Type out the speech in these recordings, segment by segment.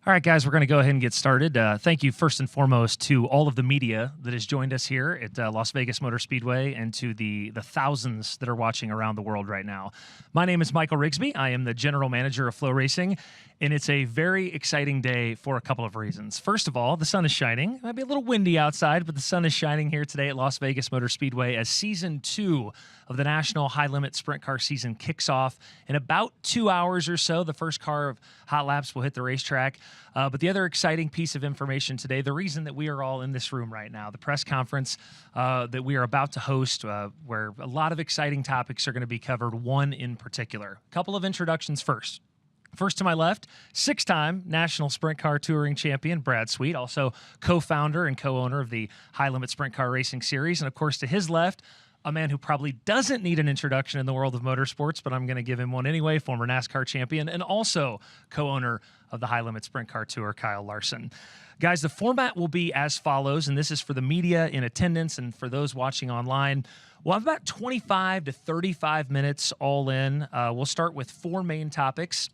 All right, guys, we're going to go ahead and get started. Thank you first and foremost to all of the media that has joined us here at Las Vegas Motor Speedway and to the thousands that are watching around the world right now. My name is Michael Rigsby. I am the general manager of FloRacing, and it's a very exciting day for a couple of reasons. First of all, the sun is shining. It might be a little windy outside, but the sun is shining here today at Las Vegas Motor Speedway as Season 2 of the National High Limit Sprint Car season kicks off in about 2 hours or so. The first car of hot laps will hit the racetrack. But the other exciting piece of information today, the reason that we are all in this room right now, the press conference that we are about to host, where a lot of exciting topics are going to be covered, one in particular. A couple of introductions first. First to my left, 6-time National Sprint Car Touring Champion, Brad Sweet, also co-founder and co-owner of the High Limit Sprint Car Racing Series. And of course, to his left, a man who probably doesn't need an introduction in the world of motorsports, but I'm going to give him one anyway, former NASCAR champion and also co-owner of the High Limit Sprint Car Tour, Kyle Larson. Guys, the format will be as follows, and this is for the media in attendance and for those watching online. We'll have about 25 to 35 minutes all in. We'll start with 4 main topics.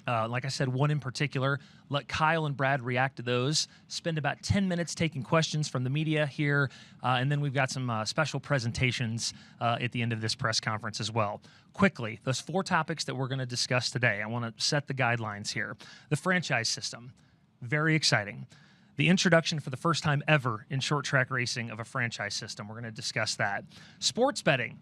Like I said, one in particular. Let Kyle and Brad react to those. Spend about 10 minutes taking questions from the media here. And then we've got some special presentations at the end of this press conference as well. Quickly, those 4 topics that we're going to discuss today. I want to set the guidelines here. The franchise system, very exciting. The introduction for the first time ever in short track racing of a franchise system. We're going to discuss that. Sports betting.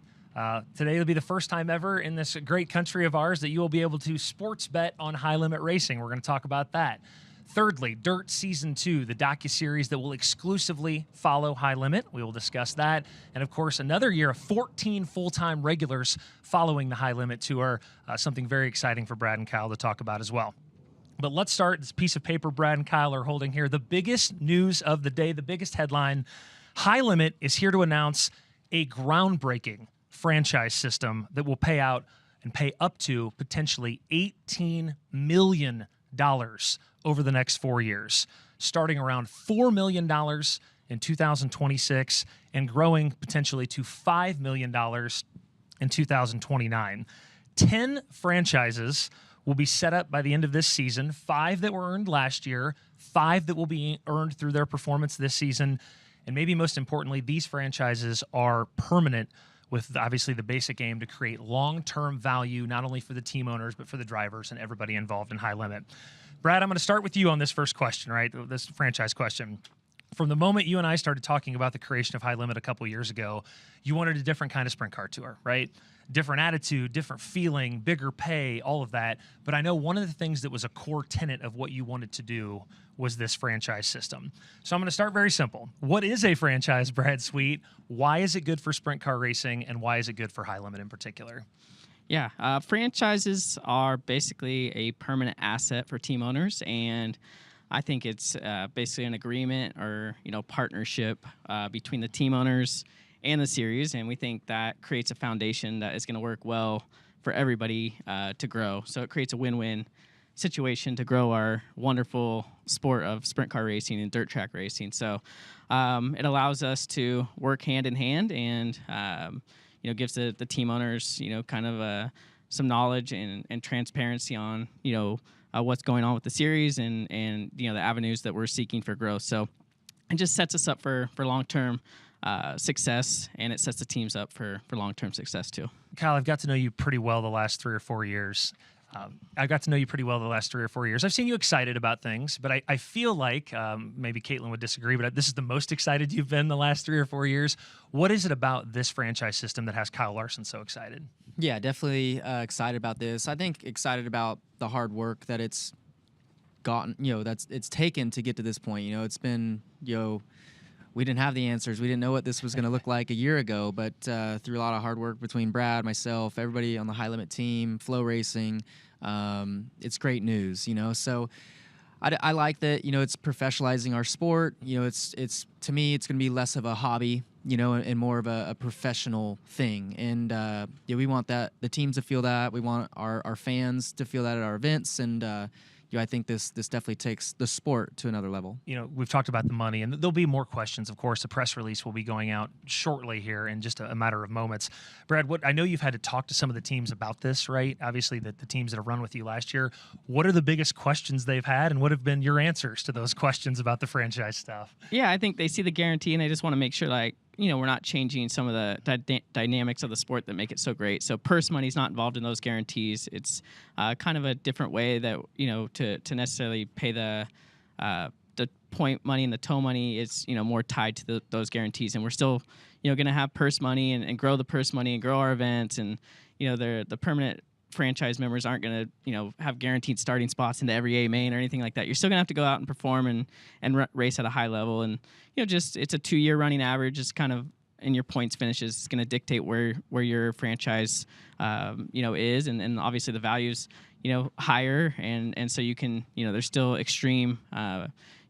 Today will be the first time ever in this great country of ours that you will be able to sports bet on high limit racing. We're going to talk about that. Thirdly, Dirt Season 2, the docu-series that will exclusively follow High Limit. We will discuss that. And of course, another year of 14 full-time regulars following the High Limit Tour, something very exciting for Brad and Kyle to talk about as well. But let's start this piece of paper Brad and Kyle are holding here. The biggest news of the day, the biggest headline, High Limit is here to announce a groundbreaking franchise system that will pay out and pay up to potentially $18 million over the next 4 years, starting around $4 million in 2026 and growing potentially to $5 million in 2029. 10 franchises will be set up by the end of this season, 5 that were earned last year, 5 that will be earned through their performance this season, and maybe most importantly, these franchises are permanent with obviously the basic aim to create long-term value, not only for the team owners, but for the drivers and everybody involved in High Limit. Brad, I'm going to start with you on this first question, right? This franchise question. From the moment you and I started talking about the creation of High Limit a couple years ago, you wanted a different kind of sprint car tour, right? Different attitude, different feeling, bigger pay, all of that. But I know one of the things that was a core tenet of what you wanted to do was this franchise system. So I'm going to start very simple. What is a franchise, Brad Sweet? Why is it good for sprint car racing, and why is it good for High Limit in particular? Yeah, franchises are basically a permanent asset for team owners, and I think it's basically an agreement or partnership between the team owners and the series, and we think that creates a foundation that is going to work well for everybody to grow. So it creates a win-win situation to grow our wonderful sport of sprint car racing and dirt track racing. So it allows us to work hand in hand and gives the team owners kind of some knowledge and transparency on what's going on with the series and the avenues that we're seeking for growth. So it just sets us up for long-term success, and it sets the teams up for long-term success too. Kyle, I've got to know you pretty well the last 3 or 4 years. I got to know you pretty well the last 3 or 4 years. I've seen you excited about things, but I feel like maybe Caitlin would disagree, but this is the most excited you've been the last 3 or 4 years. What is it about this franchise system that has Kyle Larson so excited? Yeah, definitely excited about this. I think excited about the hard work that it's gotten, that's it's taken to get to this point. It's been, we didn't have the answers. We didn't know what this was going to look like a year ago, but through a lot of hard work between Brad, myself, everybody on the High Limit team, FloRacing, it's great news, So I like that, it's professionalizing our sport. It's to me, it's going to be less of a hobby, and more of a professional thing. And we want that the teams to feel that. We want our fans to feel that at our events. And I think this definitely takes the sport to another level. We've talked about the money, and there'll be more questions. Of course, the press release will be going out shortly here in just a matter of moments. Brad, I know you've had to talk to some of the teams about this, right? Obviously, the teams that have run with you last year. What are the biggest questions they've had, and what have been your answers to those questions about the franchise stuff? Yeah, I think they see the guarantee, and they just want to make sure, we're not changing some of the dynamics of the sport that make it so great. So purse money's not involved in those guarantees. It's kind of a different way that, to necessarily pay the point money and the tow money is, more tied to those guarantees. And we're still, going to have purse money and grow the purse money and grow our events. And, the permanent franchise members aren't going to, have guaranteed starting spots into every A main or anything like that. You're still going to have to go out and perform and race at a high level. And, it's a 2-year running average. It's kind of in your points finishes. It's going to dictate where your franchise, is. And obviously the value's, higher. And so you can, there's still extreme,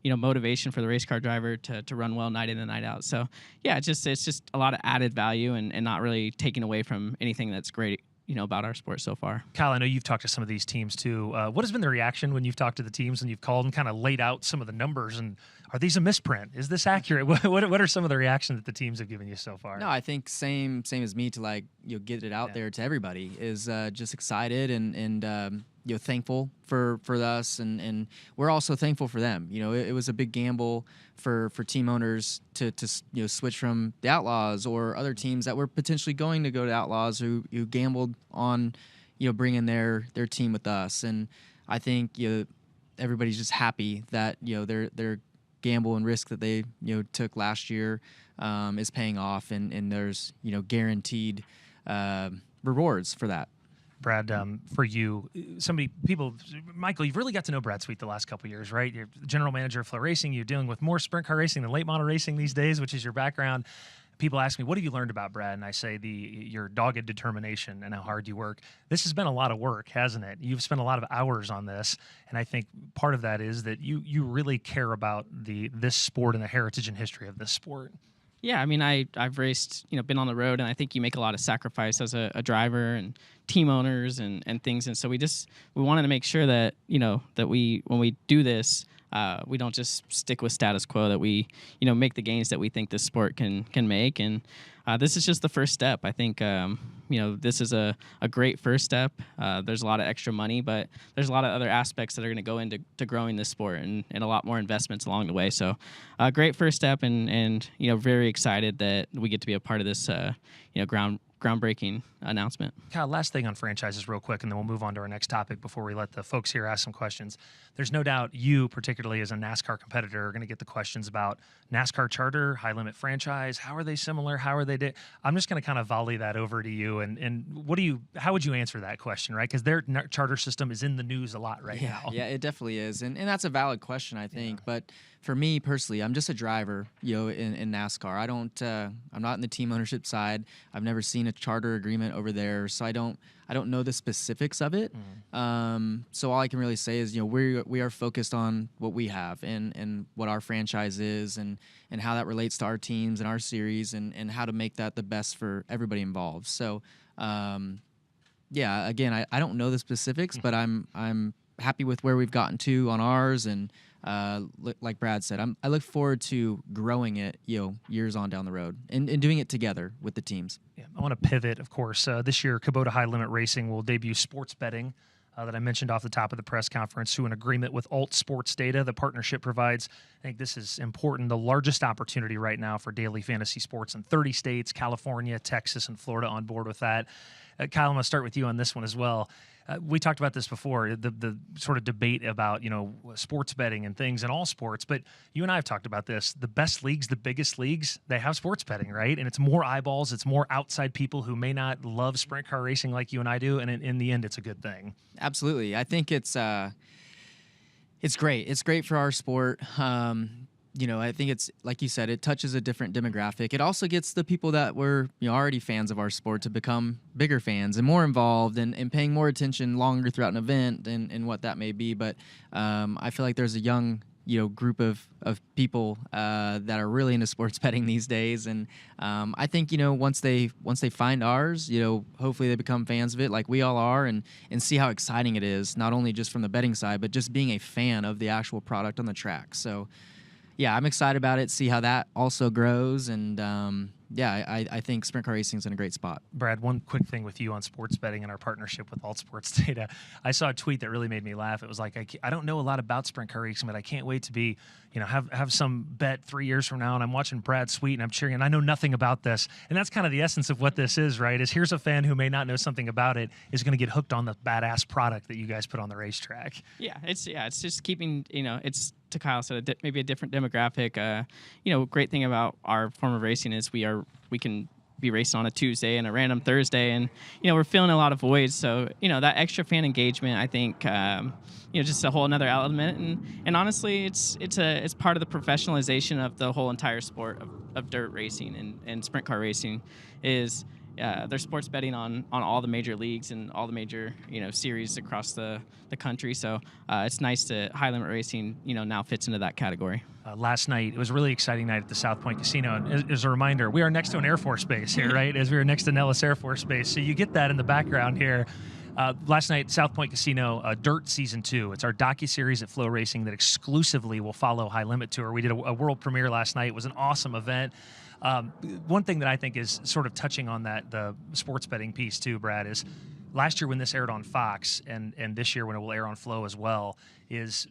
motivation for the race car driver to run well night in and night out. So yeah, it's just a lot of added value and not really taking away from anything that's great, about our sport so far. Kyle, I know you've talked to some of these teams too. What has been the reaction when you've talked to the teams and you've called and kind of laid out some of the numbers? And are these a misprint? Is this accurate? What are some of the reactions that the teams have given you so far? No, I think same as me to get it out there to everybody is just excited and thankful for us, and we're also thankful for them. It was a big gamble for team owners to switch from the Outlaws or other teams that were potentially going to go to Outlaws who gambled on bringing their team with us. And I think everybody's just happy that their gamble and risk that they took last year is paying off, and there's guaranteed rewards for that. Brad, for you, Michael, you've really got to know Brad Sweet the last couple of years, right? You're the general manager of FloRacing. You're dealing with more sprint car racing than late model racing these days, which is your background. People ask me, what have you learned about Brad? And I say your dogged determination and how hard you work. This has been a lot of work, hasn't it? You've spent a lot of hours on this, and I think part of that is that you really care about this sport and the heritage and history of this sport. Yeah, I mean, I've raced, been on the road, and I think you make a lot of sacrifice as a driver and team owners and things. And so we wanted to make sure that, that when we do this, we don't just stick with status quo, that we, make the gains that we think this sport can make. And this is just the first step. I think, this is a great first step. There's a lot of extra money, but there's a lot of other aspects that are going to go into growing this sport and a lot more investments along the way. So great first step and very excited that we get to be a part of this, groundbreaking announcement. Kyle, last thing on franchises real quick, and then we'll move on to our next topic before we let the folks here ask some questions. There's no doubt you, particularly as a NASCAR competitor, are going to get the questions about NASCAR charter, high limit franchise. How are they similar? How are they I'm just going to kind of volley that over to you. And how would you answer that question, right? Because their charter system is in the news a lot now. Yeah, it definitely is. And that's a valid question, I think. Yeah. But for me personally, I'm just a driver, in NASCAR. I'm not in the team ownership side. I've never seen a charter agreement over there, so I don't know the specifics of it. So all I can really say is, we are focused on what we have and what our franchise is and how that relates to our teams and our series and how to make that the best for everybody involved. So, yeah, again, I don't know the specifics, but I'm happy with where we've gotten to on ours, and like Brad said, I look forward to growing it, years on down the road and doing it together with the teams. Yeah, I want to pivot, of course. This year, Kubota High Limit Racing will debut sports betting that I mentioned off the top of the press conference through an agreement with Alt Sports Data. The partnership provides, I think this is important, the largest opportunity right now for daily fantasy sports in 30 states, California, Texas, and Florida on board with that. Kyle, I'm going to start with you on this one as well. We talked about this before, the sort of debate about, sports betting and things in all sports, but you and I have talked about this. The best leagues, the biggest leagues, they have sports betting, right? And it's more eyeballs, it's more outside people who may not love sprint car racing like you and I do, and in the end, it's a good thing. Absolutely. I think it's great. It's great for our sport. I think it's, like you said, it touches a different demographic. It also gets the people that were already fans of our sport to become bigger fans and more involved and paying more attention longer throughout an event and what that may be. But I feel like there's a young group of people that are really into sports betting these days. And I think, once they find ours, hopefully they become fans of it like we all are and see how exciting it is, not only just from the betting side, but just being a fan of the actual product on the track. So yeah, I'm excited about it, see how that also grows. And I think sprint car racing is in a great spot. Brad, one quick thing with you on sports betting and our partnership with Alt Sports Data. I saw a tweet that really made me laugh. It was like, I don't know a lot about sprint car racing, but I can't wait to be, have some bet 3 years from now, and I'm watching Brad Sweet and I'm cheering, and I know nothing about this. And that's kind of the essence of what this is, right? Is here's a fan who may not know something about it is going to get hooked on the badass product that you guys put on the racetrack. It's just keeping, it's, to Kyle said, maybe a different demographic. Great thing about our form of racing is we can be racing on a Tuesday and a random Thursday, and we're filling a lot of voids. So that extra fan engagement, I think, just a whole another element. And honestly, it's part of the professionalization of the whole entire sport of dirt racing and sprint car racing. Is there's sports betting on all the major leagues and all the major series across the country. So it's nice that High Limit Racing now fits into that category. Last night, it was a really exciting night at the South Point Casino. And as a reminder, we are next to an Air Force base here, right? As we are next to Nellis Air Force Base. So you get that in the background here. Last night, South Point Casino, Dirt Season 2. It's our docu-series at FloRacing that exclusively will follow High Limit Tour. We did a world premiere last night. It was an awesome event. One thing that I think is sort of touching on the sports betting piece too, Brad, is last year when this aired on Fox and this year when it will air on Flo as well, is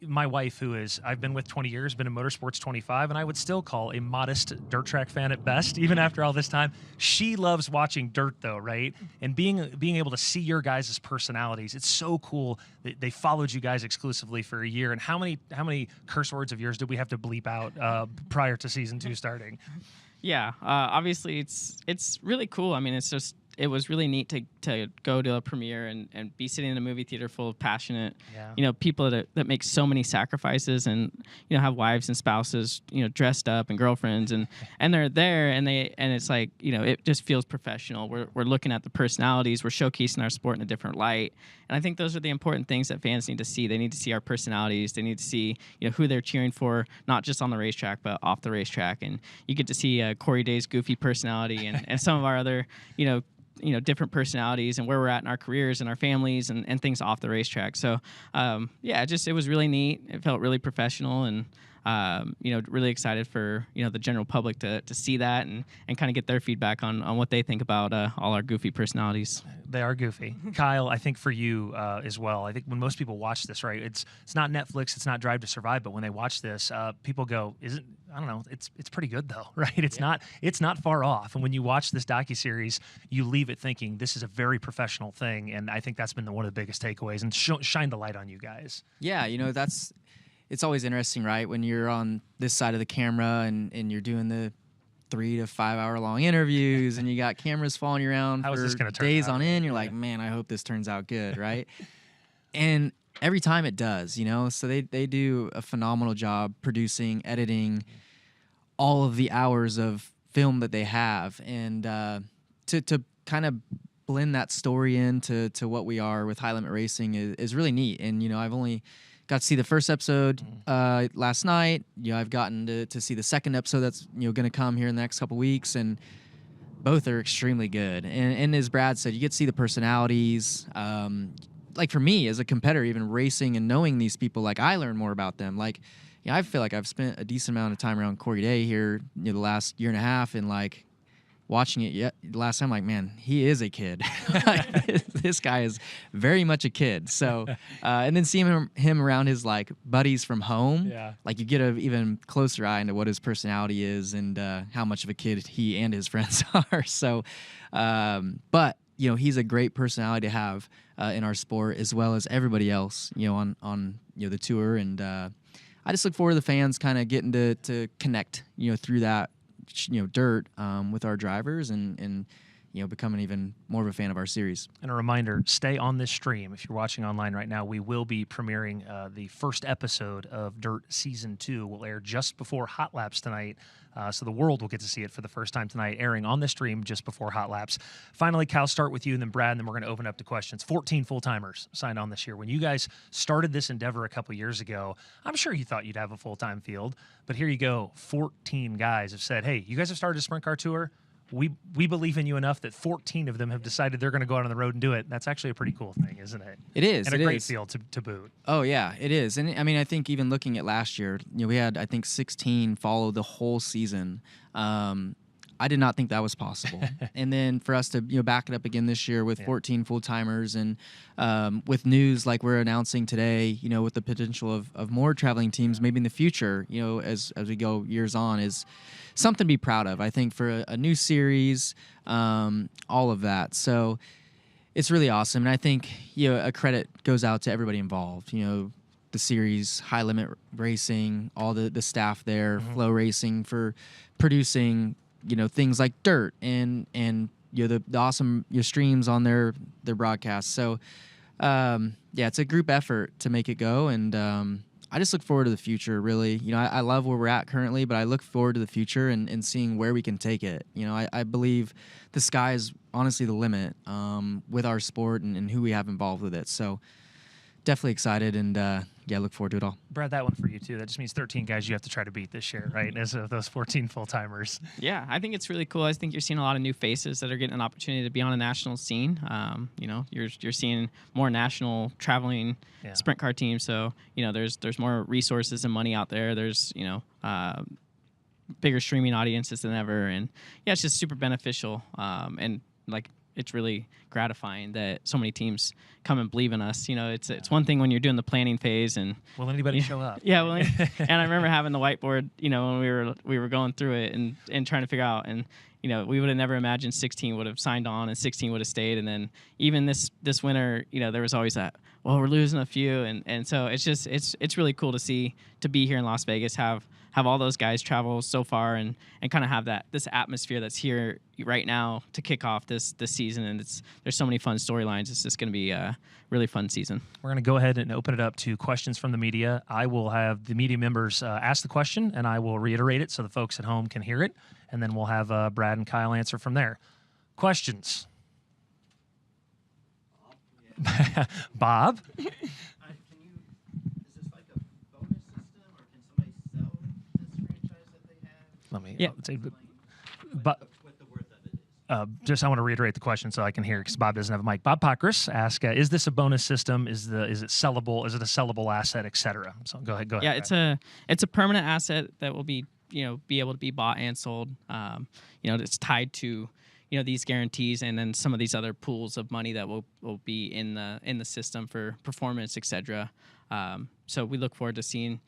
my wife, who I've been with 20 years, been in motorsports 25, and I would still call a modest dirt track fan at best, even after all this time. She loves watching dirt though, right? And being able to see your guys' personalities, it's so cool that they followed you guys exclusively for a year. And how many curse words of yours did we have to bleep out prior to season 2 starting? Yeah, obviously it's really cool. I mean, it was really neat to go to a premiere and be sitting in a movie theater full of passionate, people that make so many sacrifices and, have wives and spouses, dressed up and girlfriends and they're there and it's like, it just feels professional. We're looking at the personalities. We're showcasing our sport in a different light. And I think those are the important things that fans need to see. They need to see our personalities. They need to see, who they're cheering for, not just on the racetrack, but off the racetrack. And you get to see Corey Day's goofy personality and some of our other, different personalities and where we're at in our careers and our families and things off the racetrack. So, it was really neat. It felt really professional and, really excited for, the general public to see that and kind of get their feedback on what they think about all our goofy personalities. They are goofy. Kyle, I think for you as well, I think when most people watch this, right, it's not Netflix, it's not Drive to Survive, but when they watch this, people go, I don't know, it's pretty good though, right? It's not far off. And when you watch this docuseries, you leave it thinking this is a very professional thing, and I think that's been one of the biggest takeaways, and shine the light on you guys. Yeah, it's always interesting, right? When you're on this side of the camera and you're doing the 3 to 5 hour long interviews and you got cameras following you around for days on end, you're like, man, I hope this turns out good, right? And every time it does, so they do a phenomenal job producing, editing all of the hours of film that they have. And to kind of blend that story into what we are with High Limit Racing is really neat. And, I've only got to see the first episode last night. I've gotten to see the second episode that's going to come here in the next couple weeks, and both are extremely good. And as Brad said, you get to see the personalities. Like for me as a competitor, even racing and knowing these people, like I learn more about them. Like, I feel like I've spent a decent amount of time around Corey Day here, the last year and a half, and like watching it last time, like, man, he is a kid. This guy is very much a kid. So, and then seeing him around his like buddies from home, like you get an even closer eye into what his personality is and how much of a kid he and his friends are. So, but he's a great personality to have in our sport, as well as everybody else, on the tour. And I just look forward to the fans kind of getting to connect, through that, dirt with our drivers and becoming even more of a fan of our series. And a reminder, stay on this stream. If you're watching online right now, we will be premiering the first episode of Dirt Season 2. Will air just before Hot Laps tonight. So the world will get to see it for the first time tonight, airing on the stream just before Hot Laps. Finally, Cal, start with you and then Brad, and then we're going to open up to questions. 14 full-timers signed on this year. When you guys started this endeavor a couple years ago, I'm sure you thought you'd have a full-time field, but here you go. 14 guys have said, hey, you guys have started a sprint car tour. We believe in you enough that 14 of them have decided they're going to go out on the road and do it. That's actually a pretty cool thing, isn't it? It is. And a great field to boot. Oh, yeah, it is. And I mean, I think even looking at last year, we had, I think, 16 follow the whole season. I did not think that was possible. And then for us to back it up again this year with 14 full-timers and with news like we're announcing today, with the potential of more traveling teams maybe in the future, as we go years on, is something to be proud of. I think for a new series, all of that. So it's really awesome. And I think a credit goes out to everybody involved. The series, High Limit Racing, all the staff there, FloRacing for producing things like Dirt and the awesome streams on their broadcasts. So it's a group effort to make it go, and I just look forward to the future. Really, I love where we're at currently, but I look forward to the future and seeing where we can take it. I believe the sky is honestly the limit with our sport and who we have involved with it. So definitely excited and look forward to it all. Brad, that one for you too. That just means 13 guys you have to try to beat this year, right? As of those 14 full-timers. Yeah, I think it's really cool. I think you're seeing a lot of new faces that are getting an opportunity to be on a national scene. You're seeing more national traveling sprint car teams. So there's more resources and money out there. There's bigger streaming audiences than ever, and it's just super beneficial. And it's really gratifying that so many teams come and believe in us. It's one thing when you're doing the planning phase and will anybody show up? Yeah, and I remember having the whiteboard, when we were going through it and trying to figure out, and we would have never imagined 16 would have signed on and 16 would have stayed, and then even this winter, there was always that, well, we're losing a few, and so it's really cool to be here in Las Vegas, have all those guys travel so far and kind of have this atmosphere that's here right now to kick off this season. And there's so many fun storylines. It's just going to be a really fun season. We're going to go ahead and open it up to questions from the media. I will have the media members ask the question, and I will reiterate it so the folks at home can hear it. And then we'll have Brad and Kyle answer from there. Questions? Bob? Let me. But just I want to reiterate the question so I can hear because Bob doesn't have a mic. Bob Pockris asked, "Is this a bonus system? Is it sellable? Is it a sellable asset, etc.?" So go ahead. Yeah, it's a permanent asset that will be able to be bought and sold. It's tied to these guarantees and then some of these other pools of money that will be in the system for performance, etc. So we look forward to seeing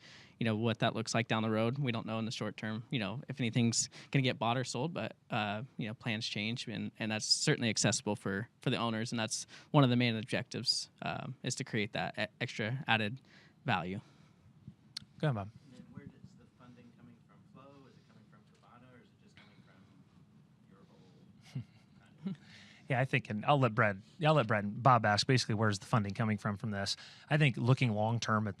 what that looks like down the road. We don't know in the short term, if anything's going to get bought or sold, but, plans change, and that's certainly accessible for the owners, and that's one of the main objectives is to create that extra added value. Go ahead, Bob. And then where is the funding coming from? Flo? Is it coming from Kubota, or is it just coming from your whole Yeah, I think, and I'll let Brad and Bob ask basically where's the funding coming from this. I think looking long term at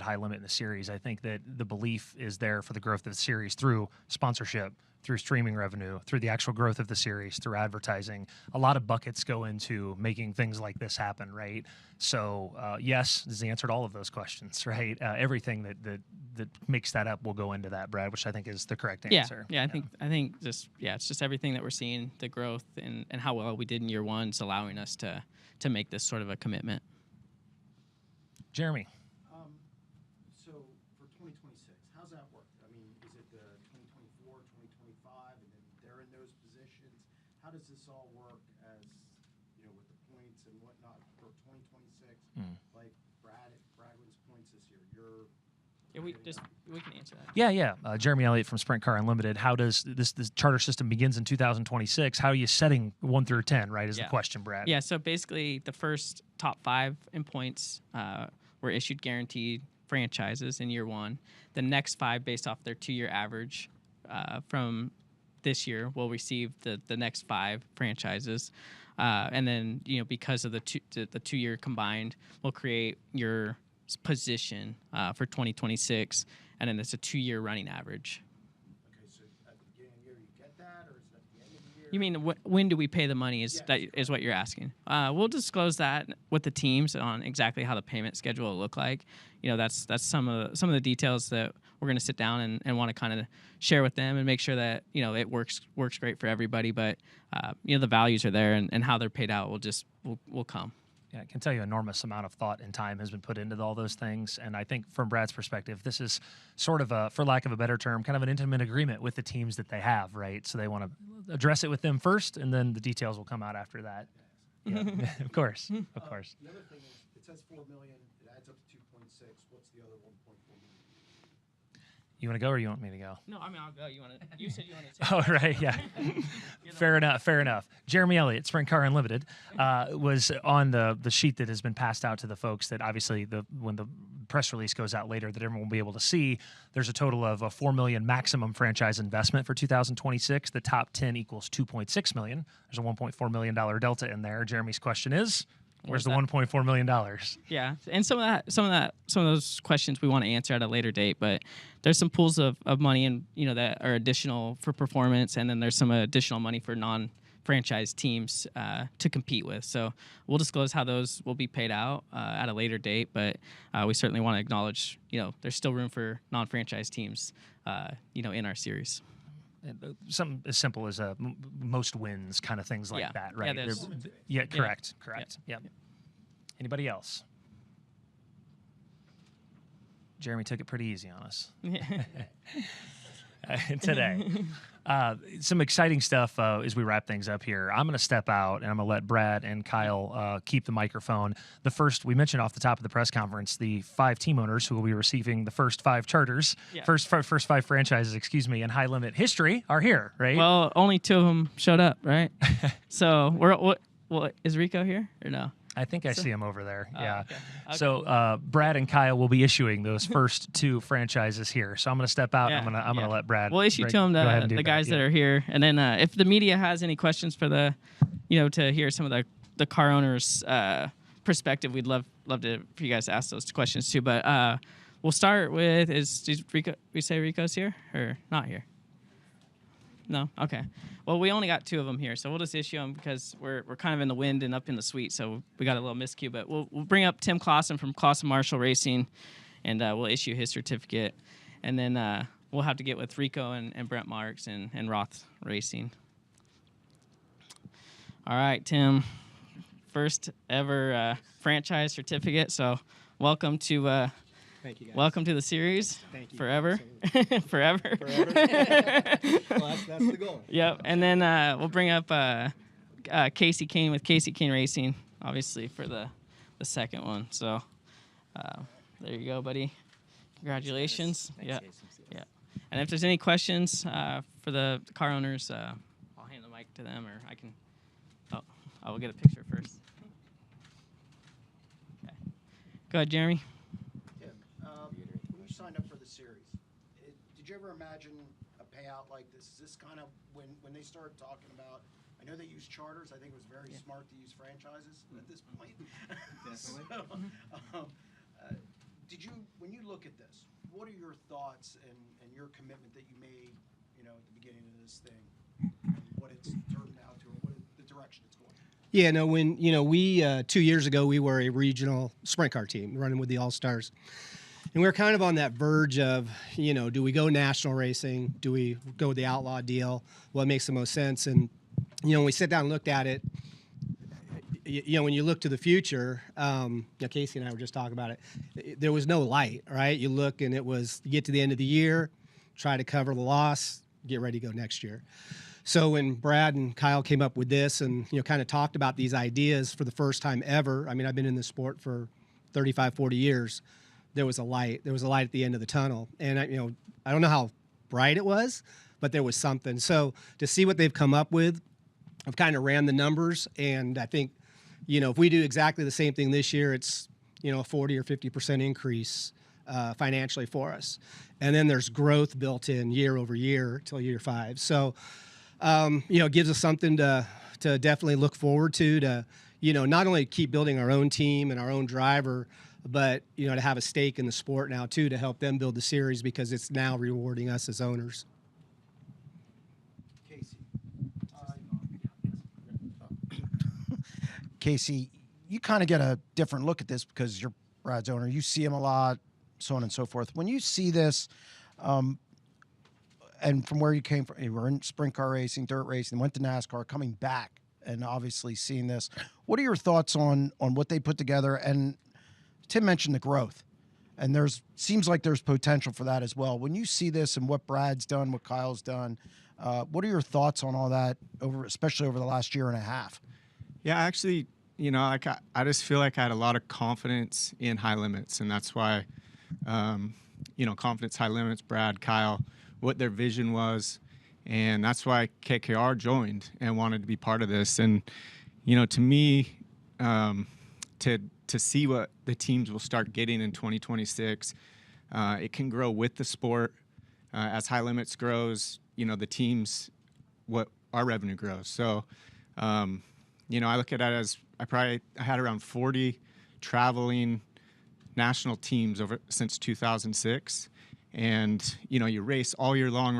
High Limit in the series, I think that the belief is there for the growth of the series through sponsorship, through streaming revenue, through the actual growth of the series, through advertising. A lot of buckets go into making things like this happen, right? So yes is the answer to all of those questions, right? Everything that makes that up will go into that, Brad, which I think is the correct answer. Yeah, I think it's just everything that we're seeing, the growth and how well we did in year one is allowing us to make this sort of a commitment. Jeremy. So for 2026, how's that work? I mean, is it the 2024, 2025, and then they're in those positions? How does this all work as, with the points and whatnot for 2026? Like Brad wins points this year. You're Yeah, we can answer that. Yeah. Jeremy Elliott from Sprint Car Unlimited. How does this charter system begins in 2026? How are you setting 1 through 10? Right, is the question, Brad. Yeah. So basically, the first top 5 in points were issued guaranteed franchises in year 1. The next 5, based off their 2-year average from this year, will receive the next 5 franchises. And then, because of the 2-year combined, we'll create your position for 2026, and then it's a 2-year running average. Okay, so at the beginning of the year you get that, or is it at the end of the year? You mean when do we pay the money? Is what you're asking? We'll disclose that with the teams on exactly how the payment schedule will look like. That's some of the details that we're going to sit down and want to kind of share with them and make sure that it works great for everybody. But the values are there, and how they're paid out will come. Yeah, I can tell you enormous amount of thought and time has been put into all those things. And I think from Brad's perspective, this is sort of for lack of a better term, kind of an intimate agreement with the teams that they have, right? So they want to address it with them first, and then the details will come out after that. Yeah, of course. The other thing is, it says $4 million, it adds up to 2.6. What's the other 1.4 million? You want to go or you want me to go? No, I mean, I'll go. You said you wanted to. Oh, right, yeah. Fair enough. Jeremy Elliott, Sprint Car Unlimited, was on the sheet that has been passed out to the folks that obviously when the press release goes out later that everyone will be able to see, there's a total of a $4 million maximum franchise investment for 2026. The top 10 equals $2.6 million. There's a $1.4 million delta in there. Jeremy's question is, where's the $1.4 million? Yeah, and some of those questions we want to answer at a later date, but there's some pools of money and that are additional for performance, and then there's some additional money for non-franchise teams to compete with. So we'll disclose how those will be paid out at a later date, but we certainly want to acknowledge there's still room for non-franchise teams in our series. Something as simple as most wins, kind of things like that, right? Yeah, correct. Yep. Anybody else? Jeremy took it pretty easy on us today. Some exciting stuff as we wrap things up here. I'm going to step out, and I'm going to let Brad and Kyle keep the microphone. The first, we mentioned off the top of the press conference, the 5 team owners who will be receiving the first 5 charters, first 5 franchises, in high limit history are here, right? Well, only 2 of them showed up, right? So what is Rico here or no? I think I see him over there. Yeah. Okay. So Brad and Kyle will be issuing those first 2 franchises here. So I'm going to step out. Yeah. I'm going to let Brad. We'll issue to them the guys that are here, and then if the media has any questions for to hear some of the car owners' perspective, we'd love for you guys to ask those questions too. But we'll start with is Rico? We say Rico's here or not here? No? Okay. Well, we only got 2 of them here, so we'll just issue them because we're kind of in the wind and up in the suite, so we got a little miscue. But we'll bring up Tim Clausen from Clausen Marshall Racing, and we'll issue his certificate. And then we'll have to get with Rico and Brent Marks and Roth Racing. All right, Tim. First ever franchise certificate, so welcome to... Thank you, guys. Welcome to the series. Thank you. Forever. Forever. Forever. Well, that's the goal. Yep. And then we'll bring up Casey Kane with Casey Kane Racing, obviously, for the second one. So there you go, buddy. Congratulations. Thanks, Yeah. Casey. Yeah. And if there's any questions for the car owners, I'll hand the mic to them, or I can. Oh, I will get a picture first. Okay. Go ahead, Jeremy. When you signed up for the series, did you ever imagine a payout like this? Is this kind of when they started talking about? I know they use charters. I think it was very smart to use franchises at this point. Definitely. So, when you look at this, what are your thoughts and your commitment that you made, at the beginning of this thing, and what it's turned out to, or what the direction it's going? Yeah, no, when we 2 years ago we were a regional sprint car team running with the All-Stars. And we were kind of on that verge of, do we go national racing? Do we go with the outlaw deal? What makes the most sense? And, when we sit down and looked at it, when you look to the future, Casey and I were just talking about it, there was no light, right? You look and it was, you get to the end of the year, try to cover the loss, get ready to go next year. So when Brad and Kyle came up with this and, kind of talked about these ideas for the first time ever, I mean, I've been in this sport for 35, 40 years. there was a light. There was a light at the end of the tunnel. And, I don't know how bright it was, but there was something. So to see what they've come up with, I've kind of ran the numbers, and I think, if we do exactly the same thing this year, it's, a 40 or 50% increase financially for us. And then there's growth built in year over year till year 5. So, it gives us something to definitely look forward to, not only keep building our own team and our own driver, but, to have a stake in the sport now too, to help them build the series, because it's now rewarding us as owners. Casey, you kind of get a different look at this because you're Brad's owner. You see him a lot, so on and so forth. When you see this, and from where you came from, you were in sprint car racing, dirt racing, went to NASCAR, coming back, and obviously seeing this, what are your thoughts on what they put together? And Tim mentioned the growth, and seems like there's potential for that as well. When you see this and what Brad's done, what Kyle's done, what are your thoughts on all that, especially over the last year and a half? Yeah, actually, I just feel like I had a lot of confidence in High Limits, and that's why, confidence, High Limits, Brad, Kyle, what their vision was, and that's why KKR joined and wanted to be part of this. And, to me, to see what the teams will start getting in 2026, it can grow with the sport. As High Limits grows, the teams, what our revenue grows. So, I look at it as I had around 40 traveling national teams since 2006. And, you race all year long,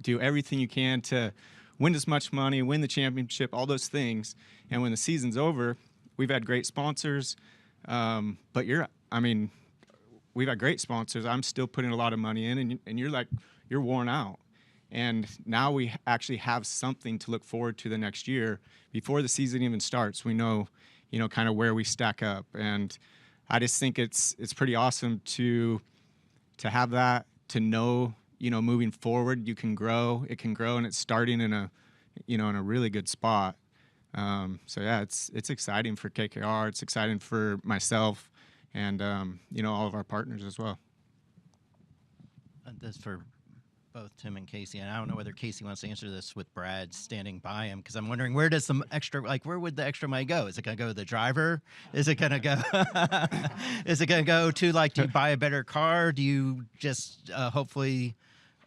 do everything you can to win as much money, win the championship, all those things. And when the season's over, we've had great sponsors. But we've had great sponsors. I'm still putting a lot of money in, and you're worn out. And now we actually have something to look forward to the next year. Before the season even starts, we know, kind of where we stack up. And I just think it's pretty awesome to have that, to know, moving forward, it can grow, and it's starting in a really good spot. So yeah, it's exciting for KKR. It's exciting for myself and, all of our partners as well. That's for both Tim and Casey, and I don't know whether Casey wants to answer this with Brad standing by him, because I'm wondering, where does some extra, where would the extra money go? Is it going to go to the driver? Is it going to go is it going to go to, do you buy a better car? Do you just hopefully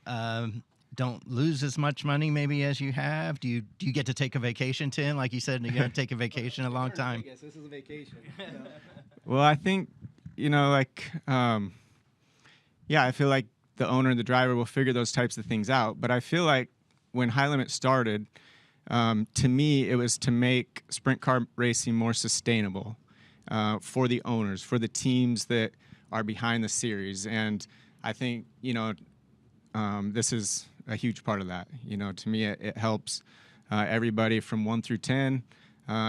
don't lose as much money maybe as you have? Do you get to take a vacation, Tim? Like you said, you're going to take a vacation a long time. Vegas. This is a vacation. Well, I think, I feel like the owner and the driver will figure those types of things out. But I feel like when High Limit started, to me, it was to make sprint car racing more sustainable for the owners, for the teams that are behind the series. And I think, this is a huge part of that. To me, it helps everybody from 1 through 10.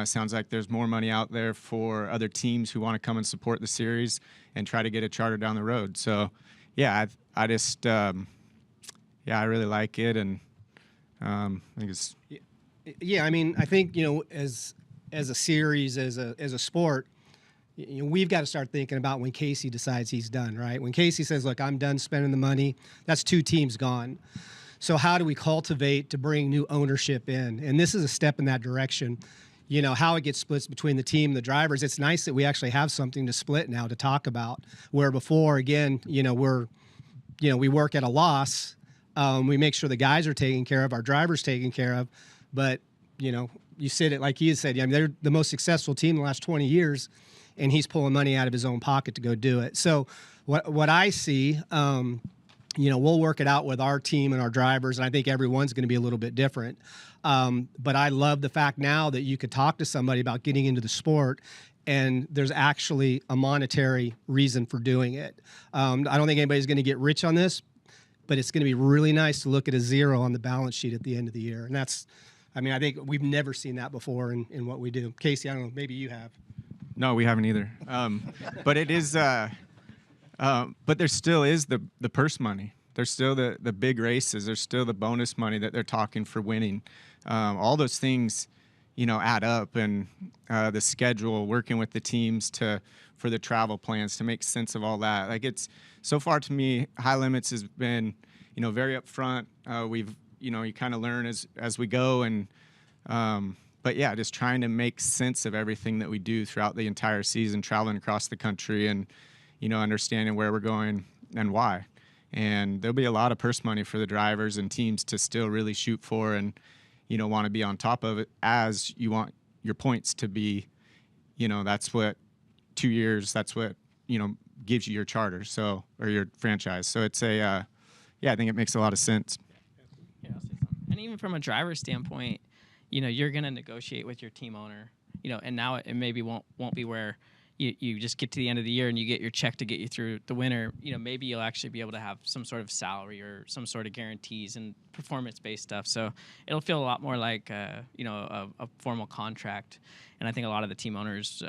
Sounds like there's more money out there for other teams who want to come and support the series and try to get a charter down the road. So, yeah, I just, I really like it, and I think it's. Yeah, I think as a series, as a sport, we've got to start thinking about when Casey decides he's done. Right, when Casey says, "Look, I'm done spending the money," that's 2 teams gone. So how do we cultivate to bring new ownership in? And this is a step in that direction. How it gets split between the team and the drivers. It's nice that we actually have something to split now, to talk about, where before, again, we work at a loss. We make sure the guys are taken care of, our drivers taken care of. But, you said it like he said, they're the most successful team in the last 20 years, and he's pulling money out of his own pocket to go do it. So what I see, we'll work it out with our team and our drivers, and I think everyone's going to be a little bit different. But I love the fact now that you could talk to somebody about getting into the sport, and there's actually a monetary reason for doing it. I don't think anybody's going to get rich on this, but it's going to be really nice to look at a 0 on the balance sheet at the end of the year. And that's, I think we've never seen that before in what we do. Casey, I don't know, maybe you have. No, we haven't either. But it is, but there still is the purse money. There's still the big races. There's still the bonus money that they're talking for winning. All those things, add up, and the schedule, working with the teams for the travel plans to make sense of all that. Like, it's so far to me, High Limits has been, very upfront. We've, you kind of learn as we go, and but yeah, just trying to make sense of everything that we do throughout the entire season, traveling across the country, and understanding where we're going and why. And there'll be a lot of purse money for the drivers and teams to still really shoot for, and want to be on top of it, as you want your points to be. That's what 2 years. That's what gives you your charter, or your franchise. So it's I think it makes a lot of sense. Yeah, I'll say something. And even from a driver's standpoint, you're going to negotiate with your team owner, and now it maybe won't be where you just get to the end of the year and you get your check to get you through the winter. Maybe you'll actually be able to have some sort of salary or some sort of guarantees and performance-based stuff. So it'll feel a lot more like, a formal contract. And I think a lot of the team owners,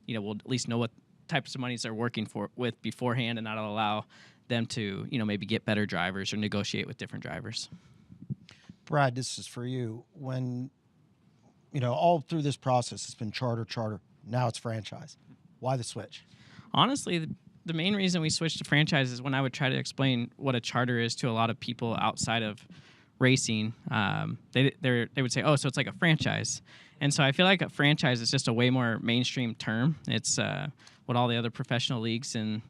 will at least know what types of monies they're working with beforehand, and that'll allow them to, maybe get better drivers or negotiate with different drivers. Brad, this is for you. When, all through this process, it's been charter. Now it's franchise. Why the switch? Honestly, the main reason we switched to franchise is when I would try to explain what a charter is to a lot of people outside of racing. They would say, "Oh, so it's like a franchise." And so I feel like a franchise is just a way more mainstream term. It's what all the other professional leagues in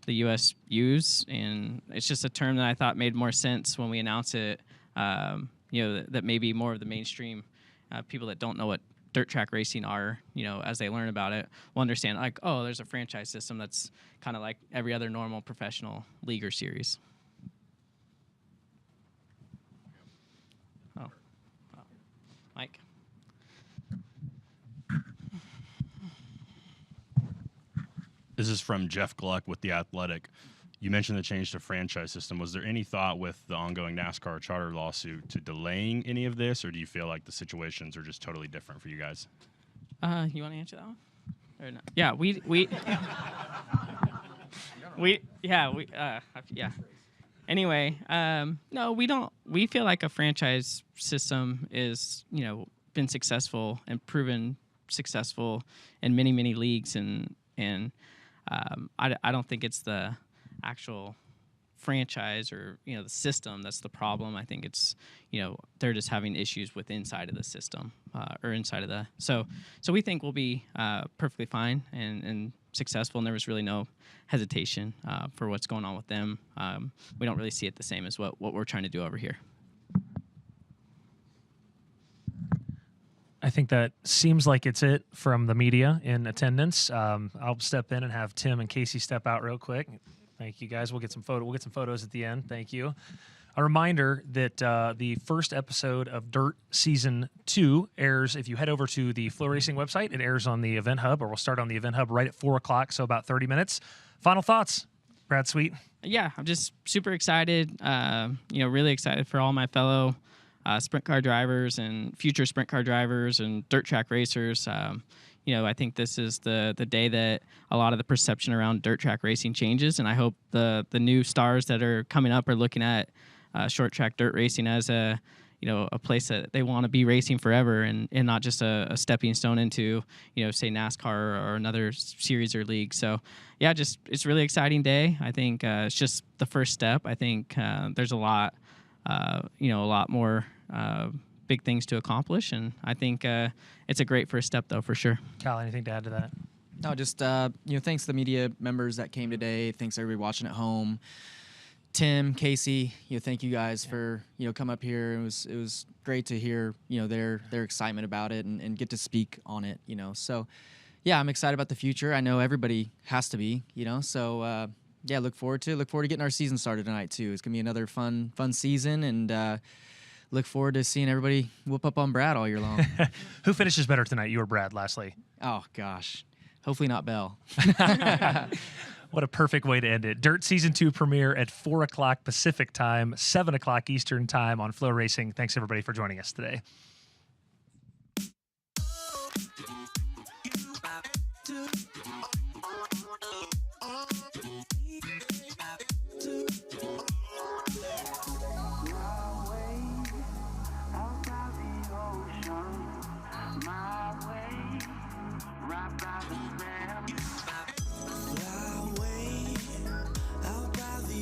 the U.S. use, and it's just a term that I thought made more sense when we announced it. That maybe more of the mainstream people that don't know what dirt track racing are, as they learn about it, will understand, like, oh, there's a franchise system that's kind of like every other normal professional league or series. Oh. Mike? This is from Jeff Gluck with The Athletic. You mentioned the change to franchise system. Was there any thought with the ongoing NASCAR charter lawsuit to delaying any of this, or do you feel like the situations are just totally different for you guys? You want to answer that one? Or no? Yeah, Anyway, no, we don't. We feel like a franchise system is, been successful and proven successful in many, many leagues, and I don't think it's the actual franchise or the system that's the problem. I think it's they're just having issues with inside of the system or inside of the so we think we'll be perfectly fine and successful, and there was really no hesitation for what's going on with them. We don't really see it the same as what we're trying to do over here. I think that seems like it's it from the media in attendance. I'll step in and have Tim and Casey step out real quick. Thank you, guys. We'll get some photos at the end. Thank you. A reminder that the first episode of Dirt Season 2 airs, if you head over to the FloRacing website, it airs on the Event Hub, or we'll start on the Event Hub right at 4 o'clock, so about 30 minutes. Final thoughts, Brad Sweet? Yeah, I'm just super excited, really excited for all my fellow sprint car drivers and future sprint car drivers and dirt track racers. I think this is the day that a lot of the perception around dirt track racing changes, and I hope the new stars that are coming up are looking at short track dirt racing as a place that they want to be racing forever, and not just a stepping stone into say NASCAR or another series or league. So yeah, it's a really exciting day. I think it's just the first step. I think there's a lot more big things to accomplish, and I think it's a great first step, though, for sure. Kyle, anything to add to that? No, just thanks to the media members that came today. Thanks everybody watching at home. Tim, Casey, thank you guys for come up here. It was great to hear their excitement about it and get to speak on it. So yeah, I'm excited about the future. I know everybody has to be. So yeah, look forward to getting our season started tonight too. It's gonna be another fun season, and look forward to seeing everybody whoop up on Brad all year long. Who finishes better tonight, you or Brad, lastly? Oh gosh, hopefully not Bell. What a perfect way to end it. Dirt Season 2 premiere at 4 o'clock Pacific time, 7 o'clock Eastern time on FloRacing. Thanks, everybody, for joining us today.